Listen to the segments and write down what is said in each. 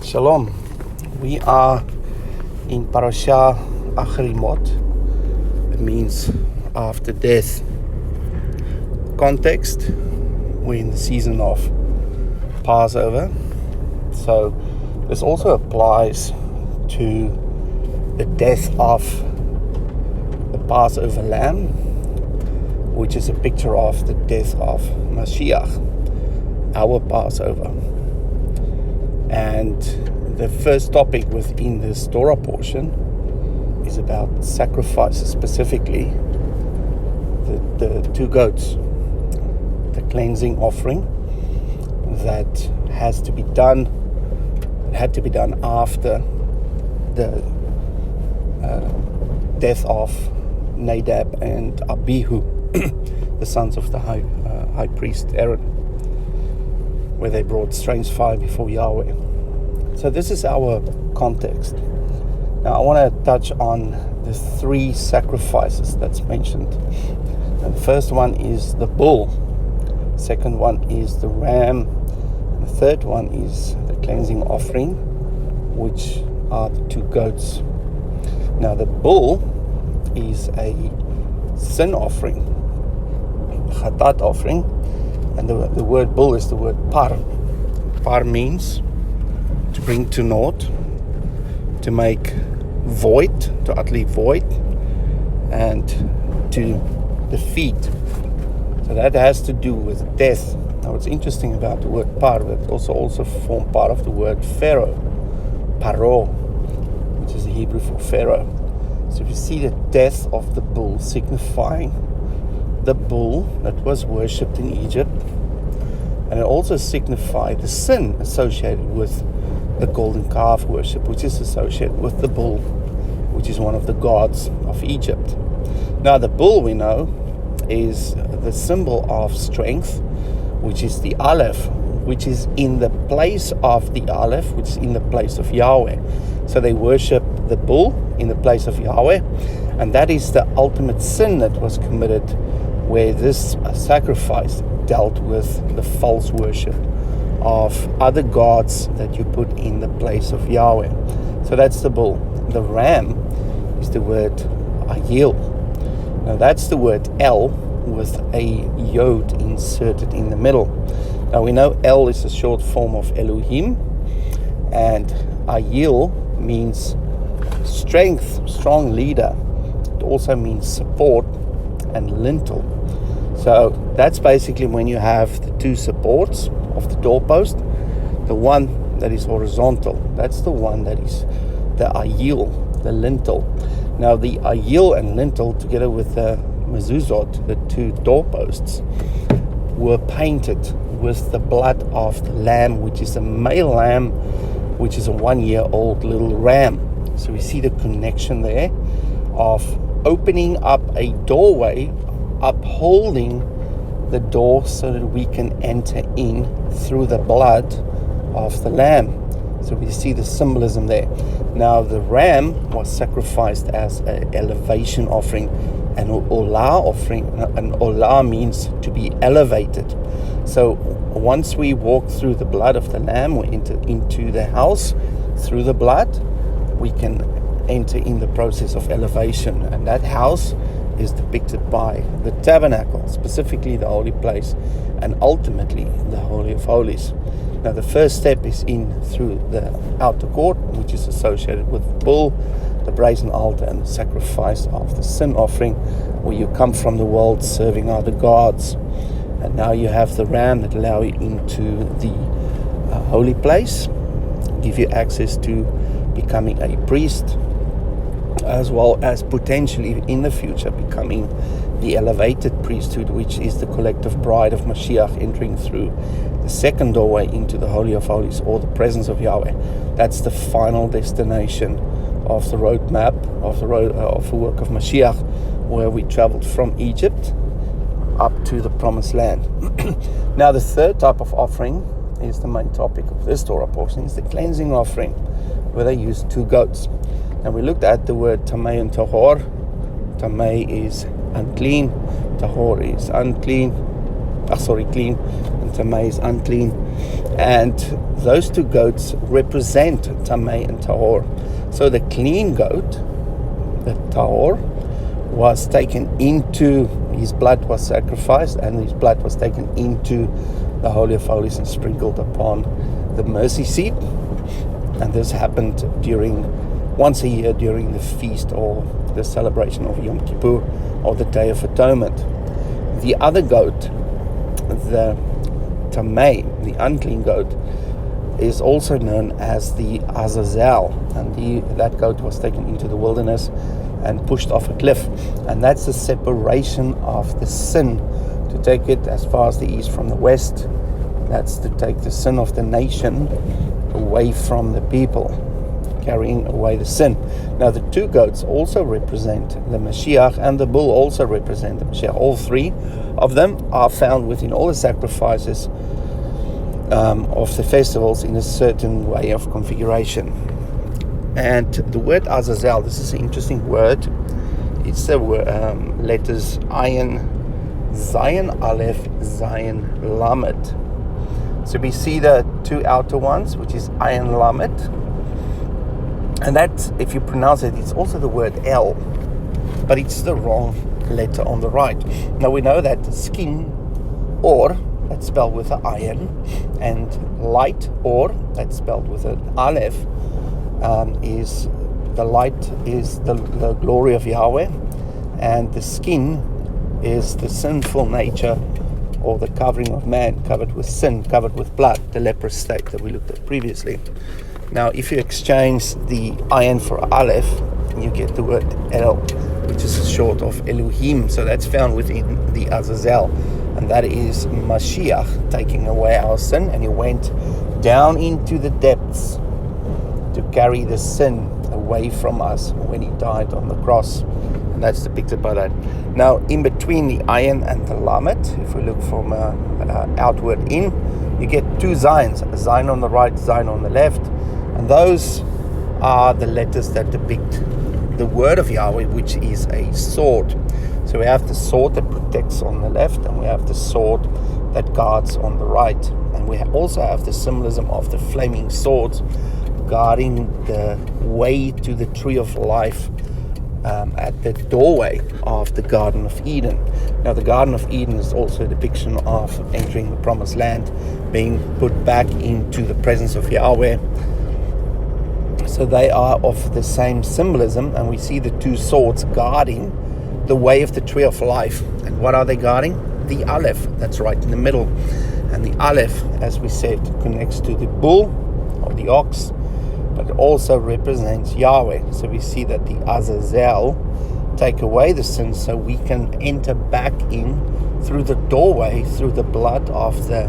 Shalom. We are in Parashah Acharei. It means after death. Context: we're in the season of Passover. So this also applies to the death of the Passover lamb, which is a picture of the death of Mashiach, our Passover. And the first topic within this Torah portion is about sacrifices, specifically the two goats, the cleansing offering that had to be done after the death of Nadab and Abihu, the sons of the high priest Aaron, where they brought strange fire before Yahweh. So this is our context. Now I want to touch on the three sacrifices that's mentioned. And the first one is the bull. The second one is the ram. And the third one is the cleansing offering, which are the two goats. Now the bull is a sin offering, chatat offering. And the word bull is the word par. Par means to bring to naught, to make void, to utterly void, and to defeat. So that has to do with death. Now what's interesting about the word par, that also form part of the word pharaoh, paro, which is the Hebrew for pharaoh. So if you see the death of the bull signifying the bull that was worshipped in Egypt, and it also signified the sin associated with the golden calf worship, which is associated with the bull, which is one of the gods of Egypt. Now the bull, we know, is the symbol of strength, which is the Aleph, which is in the place of the Aleph, which is in the place of Yahweh. So they worship the bull in the place of Yahweh, and that is the ultimate sin that was committed, where this sacrifice dealt with the false worship of other gods that you put in the place of Yahweh. So that's the bull. The ram is the word ayil. Now that's the word El with a yod inserted in the middle. Now we know El is a short form of Elohim, and ayil means strength, strong leader. It also means support and lintel. So that's basically when you have the two supports of the doorpost. The one that is horizontal, that's the one that is the ayil, the lintel. Now the ayil and lintel, together with the mezuzot, the two doorposts, were painted with the blood of the lamb, which is a male lamb, which is a 1-year-old little ram. So we see the connection there of opening up a doorway, upholding the door so that we can enter in through the blood of the lamb. So we see the symbolism there. Now the ram was sacrificed as an elevation offering, an olah offering. An olah means to be elevated. So once we walk through the blood of the lamb, we enter into the house through the blood, we can enter in the process of elevation, and that house is depicted by the tabernacle, specifically the holy place, and ultimately the Holy of Holies. Now the first step is in through the outer court, which is associated with the bull, the brazen altar, and the sacrifice of the sin offering, where you come from the world serving other gods. And now you have the ram that allow you into the holy place, give you access to becoming a priest, as well as potentially in the future becoming the elevated priesthood, which is the collective bride of Mashiach, entering through the second doorway into the Holy of Holies, or the presence of Yahweh. That's the final destination of the roadmap of the work of Mashiach, where we traveled from Egypt up to the promised land. Now the third type of offering is the main topic of this Torah portion, is the cleansing offering, where they use two goats. And we looked at the word tamei and tahor. Tamei is unclean, tahor is clean, and tamei is unclean. And those two goats represent tumah and tahor. So the clean goat, the tahor, was taken into, his blood was sacrificed, and his blood was taken into the Holy of Holies and sprinkled upon the mercy seat. And this happened once a year during the feast or the celebration of Yom Kippur or the Day of Atonement. The other goat, the tumah, the unclean goat, is also known as the Azazel, and that goat was taken into the wilderness and pushed off a cliff, and that's the separation of the sin, to take it as far as the east from the west. That's to take the sin of the nation away from the people, carrying away the sin. Now the two goats also represent the Mashiach, and the bull also represent the Mashiach. All three of them are found within all the sacrifices of the festivals in a certain way of configuration. And the word Azazel, this is an interesting word. It's the letters Ayin, Zayin Aleph, Zayin Lamed. So we see the two outer ones, which is Ayin Lamed. And that, if you pronounce it, it's also the word El, but it's the wrong letter on the right. Now we know that skin, or, that's spelled with an ayin, and light, or, that's spelled with an aleph, is the light is the glory of Yahweh, and the skin is the sinful nature, or the covering of man, covered with sin, covered with blood, the leprous state that we looked at previously. Now, if you exchange the ayin for aleph, you get the word El, which is short of Elohim. So that's found within the Azazel, and that is Mashiach taking away our sin, and he went down into the depths to carry the sin away from us when he died on the cross. And that's depicted by that. Now, in between the ayin and the lamed, if we look from outward in, you get two Zayins, a Zayin on the right, Zayin on the left. And those are the letters that depict the word of Yahweh, which is a sword. So we have the sword that protects on the left, and we have the sword that guards on the right. And we also have the symbolism of the flaming swords guarding the way to the tree of life at the doorway of the Garden of Eden. Now, the Garden of Eden is also a depiction of entering the Promised Land, being put back into the presence of Yahweh. So they are of the same symbolism, and we see the two swords guarding the way of the tree of life. And what are they guarding? The Aleph, that's right in the middle. And the Aleph, as we said, connects to the bull or the ox, but it also represents Yahweh. So we see that the Azazel take away the sin, so we can enter back in through the doorway, through the blood of the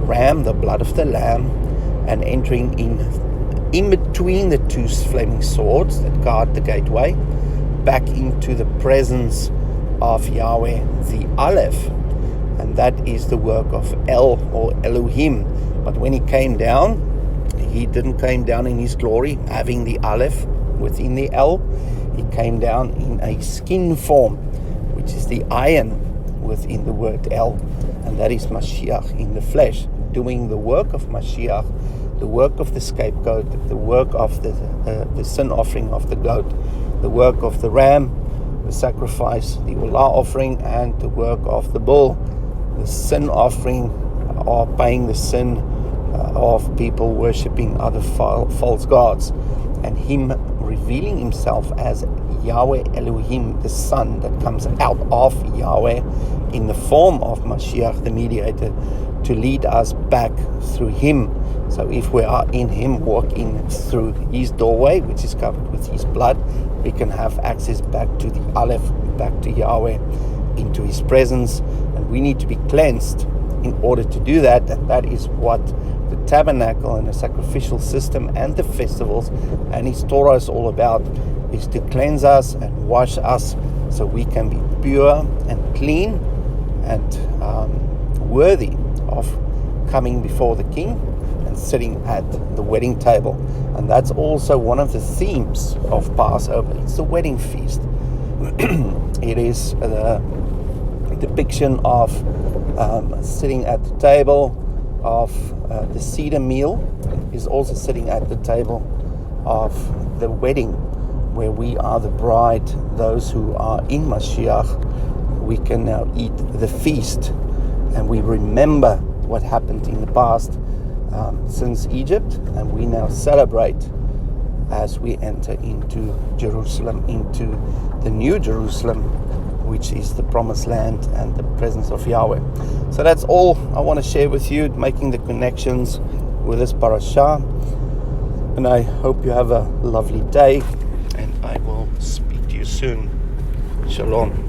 ram, the blood of the lamb, and entering in between the two flaming swords that guard the gateway, back into the presence of Yahweh, the Aleph. And that is the work of El, or Elohim. But when he came down, he didn't come down in his glory, having the Aleph within the El. He came down in a skin form, which is the ayin within the word El. And that is Mashiach in the flesh, doing the work of Mashiach, the work of the scapegoat, the work of the sin offering of the goat, the work of the ram, the sacrifice, the Ulah offering, and the work of the bull, the sin offering, or paying the sin of people worshipping other false gods, and him revealing himself as Yahweh Elohim, the Son that comes out of Yahweh in the form of Mashiach, the mediator, to lead us back through him. So if we are in him, walk in through his doorway, which is covered with his blood, we can have access back to the Aleph, back to Yahweh, into his presence. And we need to be cleansed in order to do that. And that is what the tabernacle and the sacrificial system and the festivals and his Torah is all about, is to cleanse us and wash us so we can be pure and clean and worthy of coming before the King and sitting at the wedding table. And that's also one of the themes of Passover. It's the wedding feast. It is the depiction of sitting at the table, of the Seder meal is also sitting at the table of the wedding, where we are the bride, those who are in Mashiach. We can now eat the feast, and we remember what happened in the past since Egypt, and we now celebrate as we enter into Jerusalem, into the new Jerusalem, which is the promised land and the presence of Yahweh. So that's all I want to share with you, making the connections with this parashah. And I hope you have a lovely day, and I will speak to you soon. Shalom.